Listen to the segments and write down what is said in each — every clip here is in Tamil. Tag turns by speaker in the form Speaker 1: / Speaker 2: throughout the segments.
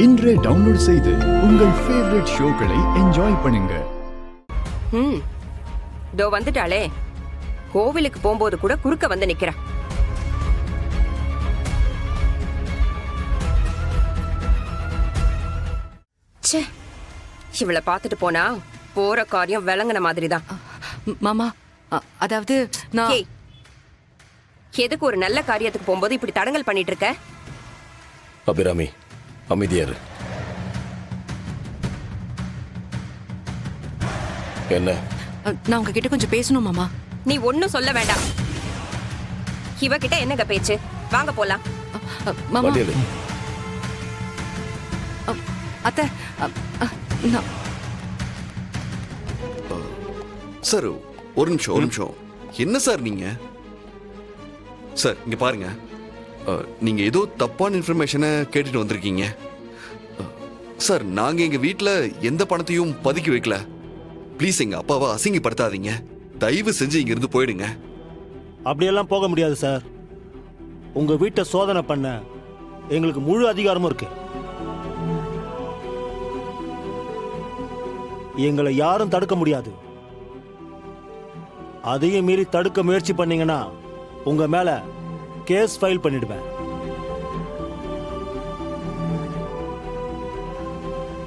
Speaker 1: இன்றே டவுன்லோட் செய்து உங்கள் ஃபேவரட் ஷோக்களை என்ஜாய் பண்ணுங்க.
Speaker 2: தோ வந்துட்டாளே, கோவிலுக்கு போகும்போது கூட குறுக்க வந்து நிக்கிறா. ச்சே, இவளை பார்த்துட்டு போனா போற காரியம் விளங்குன மாதிரி தான்.
Speaker 3: மாமா, அதாவது நான்
Speaker 2: ஏய், எதுக்கு ஒரு நல்ல காரியத்துக்கு போகும்போது இப்படி தடங்கல் பண்ணிட்டு இருக்க?
Speaker 4: அபிராமி, அமைதியாரு. என்ன?
Speaker 3: நான் உங்ககிட்ட கொஞ்சம் பேசணும் மாமா.
Speaker 2: நீ ஒன்னும் சொல்ல வேண்டாம். இவகிட்ட என்னங்க பேச்சு? வாங்க போலாம்.
Speaker 3: மாமா,
Speaker 4: வண்டியில.
Speaker 3: அத்தை, நான்
Speaker 5: சார் ஒரு நிமிஷம். என்ன சார் நீங்க? சார் இங்க பாருங்க, நீங்க ஏதோ தப்பான இன்ஃபர்மேஷனை கேட்டுட்டு வந்திருக்கீங்க. சார் நாங்க எங்க வீட்டில் எந்த பணத்தையும் பதுக்கி வைக்கல. ப்ளீஸ் எங்க அப்பாவை அசிங்கப்படுத்தாதீங்க. தயவு செஞ்சு இங்க இருந்து போயிடுங்க.
Speaker 6: அப்படியெல்லாம் போக முடியாது சார். உங்க வீட்டை சோதனை பண்ண எங்களுக்கு முழு அதிகாரமும் இருக்கு. எங்களை யாரும் தடுக்க முடியாது. அதையும் மீறி தடுக்க முயற்சி பண்ணீங்கன்னா உங்க மேல கேஸ் ஃபைல் பண்ணிடுவேன்.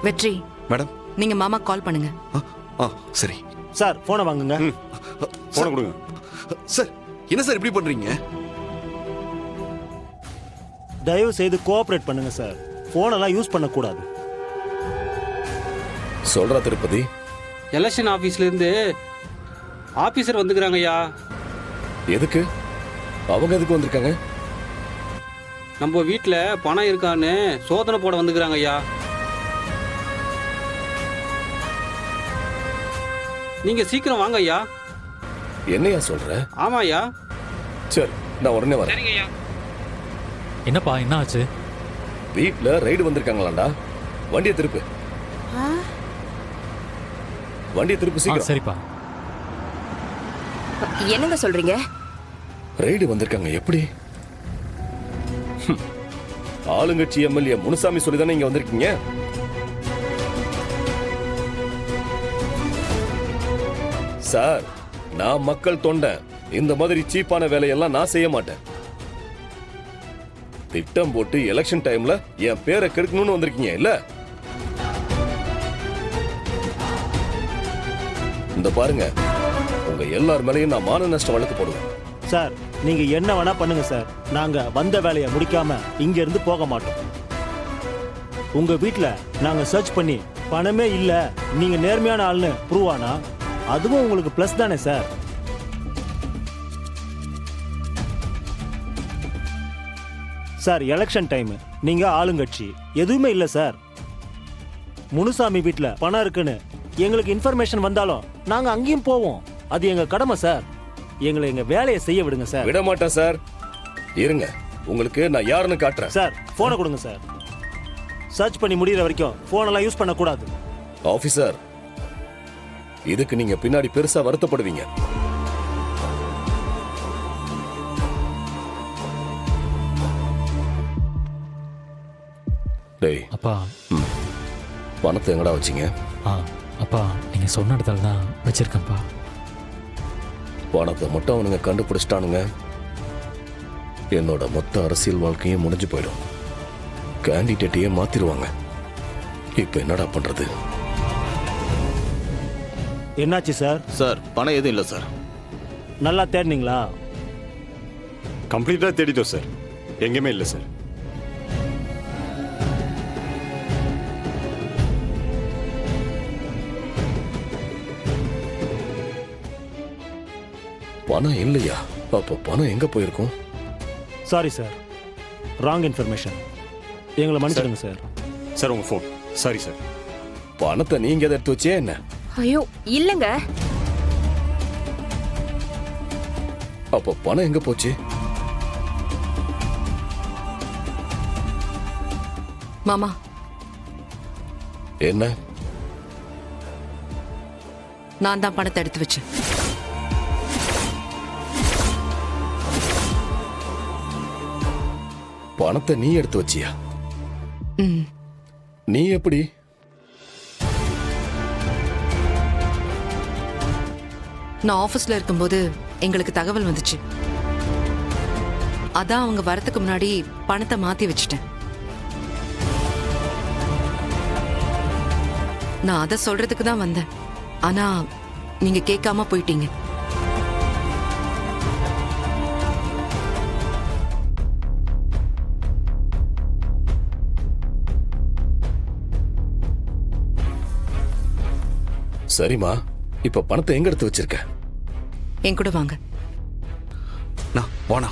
Speaker 3: வெற்றி
Speaker 5: மேடம்,
Speaker 3: நீங்க மாமா கால் பண்ணுங்க.
Speaker 5: சரி
Speaker 6: சார் போனை வாங்குங்க.
Speaker 5: போன கொடுங்க. சார் என்ன சார் இப்படி பண்றீங்க?
Speaker 6: தயவு செய்து கோஆபரேட் பண்ணுங்க சார். போனெல்லாம் யூஸ் பண்ணக்கூடாது.
Speaker 4: சொல்றா திருப்பதி.
Speaker 7: எலெக்ஷன் ஆபீஸ்ல இருந்து ஆபீசர் வந்துக்கிறாங்க ஐயா.
Speaker 4: எதுக்கு? அவங்க எதுக்கு வந்திருக்காங்க?
Speaker 7: நம்ம வீட்டில் பணம் இருக்கான்னு சோதனை போட வந்துக்கிறாங்க ஐயா. நீங்க சீக்கிரம் வாங்க ஐயா.
Speaker 4: என்னையா சொல்ற?
Speaker 7: ஆமா ஐயா.
Speaker 4: சரி, நான் உடனே வரேன்.
Speaker 7: சரிங்க ஐயா.
Speaker 8: என்னப்பா, என்ன ஆச்சு?
Speaker 4: வீட்ல ரைடு வந்திருக்காங்களாண்டா. வண்டியை திருப்பு. வண்டியை திருப்பு சீக்கிரம்.
Speaker 8: சரிப்பா.
Speaker 2: என்னங்க சொல்றீங்க?
Speaker 4: ரைடு வந்திருக்காங்க. எப்படி? ஆளுங்கட்சி எம்எல்ஏ முனுசாமி சொல்லிதானே இங்க வந்திருக்கீங்க? சார், நான் மக்கள் தொண்டன். இந்த மாதிரி சீப்பான வேலையெல்லாம் நான் செய்ய மாட்டேன். திட்டம் போட்டு எலெக்ஷன் டைம்ல என் பேரை கெடுக்கணும்னு வந்திருக்கீங்க இல்ல? இந்த பாருங்க, உங்க எல்லார் மேலையும் நான் மான நஷ்டம் வழக்கு போடுவேன்.
Speaker 6: சார் நீங்க என்ன வேணா பண்ணுங்க சார். நாங்க வந்த வேலையை முடிக்காம இங்க இருந்து போக மாட்டோம். உங்க வீட்ல நாங்க சர்ச் பண்ணி பணமே இல்ல, நீங்க நேர்மையான ஆள்னு ப்ரூவ் ஆனா அதுவும் உங்களுக்கு பிளஸ் தானே சார். சார் எலெக்ஷன் டைம், நீங்க ஆளுங்கட்சி, எதுவுமே இல்ல சார். முனுசாமி வீட்ல பணம் இருக்குன்னு எங்களுக்கு இன்ஃபர்மேஷன் வந்தாலும் நாங்க அங்கேயும் போவோம். அது எங்க கடமை சார். எங்களை எங்க வேலையை செய்ய விடுங்க சார்.
Speaker 4: விட மாட்டேன் சார். இருங்க, உங்களுக்கு நான் யாருன்னு காட்டுறேன்.
Speaker 6: சார் போனை கொடுங்க சார். சர்ச் பண்ணி முடிகிற வரைக்கும் போனெல்லாம் யூஸ் பண்ணக்கூடாது.
Speaker 4: ஆபீசர், இதுக்கு நீங்க பின்னாடி பெருசா வருத்தப்படுவீங்க. டேய்
Speaker 8: அப்பா.
Speaker 4: பணத்தை எங்கடா வச்சீங்க?
Speaker 8: அப்பா, நீங்க சொன்ன இடத்துல தான் வச்சிருக்கேன்ப்பா.
Speaker 4: பணத்தை மட்டும் அவனுங்க கண்டுபிடிச்சிட்டானுங்க, என்னோட மொத்த அரசியல் வாழ்க்கையும் முடிஞ்சு போயிடும். கேண்டிடேட்டையே மாத்திருவாங்க. இப்ப என்னடா பண்றது?
Speaker 6: என்னாச்சு சார்?
Speaker 9: சார் பணம் எதுவும் இல்லை சார்.
Speaker 6: நல்லா தேடினீங்களா?
Speaker 10: கம்ப்ளீட்டாக தேடிட்டோம் சார். எங்கேயுமே இல்லை சார்.
Speaker 4: பணம் இல்லையா? அப்போ பணம் எங்க போயிருக்கும்?
Speaker 6: Sorry sir, wrong information. எங்களை மன்னிச்சிடுங்க சார்.
Speaker 10: சார் உங்கள் ஃபோன். Sorry sir.
Speaker 4: பணத்தை நீங்க எதை எடுத்து வச்சே என்ன?
Speaker 2: ஐயோ இல்லங்க.
Speaker 4: அப்போ பணம் எங்க போச்சு?
Speaker 3: மாமா,
Speaker 4: என்ன?
Speaker 3: நான் தான் பணத்தை எடுத்து வச்சேன்.
Speaker 4: பணத்தை நீ எடுத்து வச்சியா? நீ எப்படி?
Speaker 3: நான் ஆபீஸ்ல இருக்கும்போது எங்களுக்கு தகவல் வந்துச்சு. அதான் அவங்க வரதுக்கு முன்னாடி பணத்தை மாத்தி வச்சிட்டேன். நான் அதை சொல்றதுக்கு தான் வந்தேன். ஆனா நீங்க கேட்காம போயிட்டீங்க.
Speaker 4: சரிம்மா, இப்ப பணத்தை எங்க எடுத்து வச்சிருக்க?
Speaker 3: என் கூட வாங்க.
Speaker 5: நான் போனா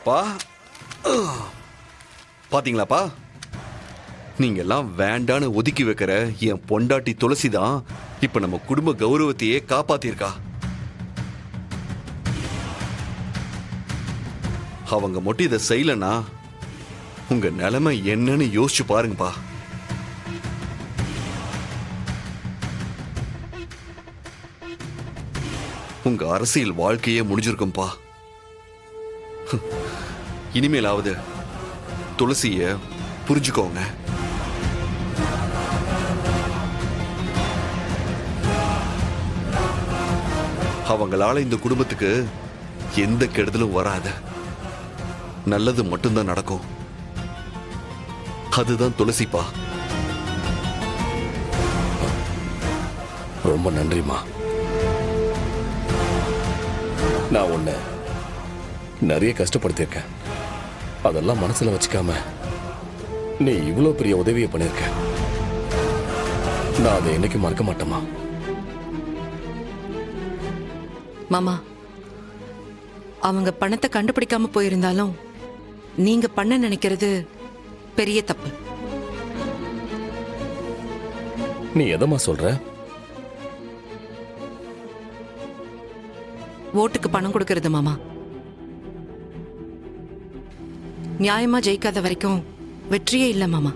Speaker 5: பா. பாத்தீங்களாப்பா, நீங்க எல்லாம் வேண்டான்னு ஒதுக்கி வைக்கிற என் பொண்டாட்டி துளசி தான் இப்ப நம்ம குடும்ப கௌரவத்தையே காப்பாத்திருக்கா. அவங்க மட்டும் இதை செய்யலனா உங்க நிலைமை என்னன்னு யோசிச்சு பாருங்கப்பா. உங்க அரசியல் வாழ்க்கையே முடிஞ்சிருக்கும்பா. இனிமேலாவது துளசிய புரிஞ்சுக்கோங்க. அவங்களால இந்த குடும்பத்துக்கு எந்த கெடுதலும் வராது, நல்லது மட்டும்தான் நடக்கும். அதுதான் துளசிப்பா.
Speaker 4: ரொம்ப நன்றிம்மா. நான் உன்னை நிறைய கஷ்டப்படுத்தியிருக்கேன். அதெல்லாம் மனசுல வச்சுக்காம நீ இவ்வளவு பெரிய உதவியை பண்ணிருக்க. நான் அதை என்னைக்கு மறக்க மாட்டேமா.
Speaker 3: மாமா, அவங்க பணத்தை கண்டுபிடிக்காம போயிருந்தாலும் நீங்க பண்ண நினைக்கிறது பெரிய தப்பு.
Speaker 4: நீ எதமா சொல்ற?
Speaker 3: ஓட்டுக்கு பணம் கொடுக்கறது மாமா. நியாயமா ஜெயிக்காத வரைக்கும் வெற்றியே இல்ல மாமா.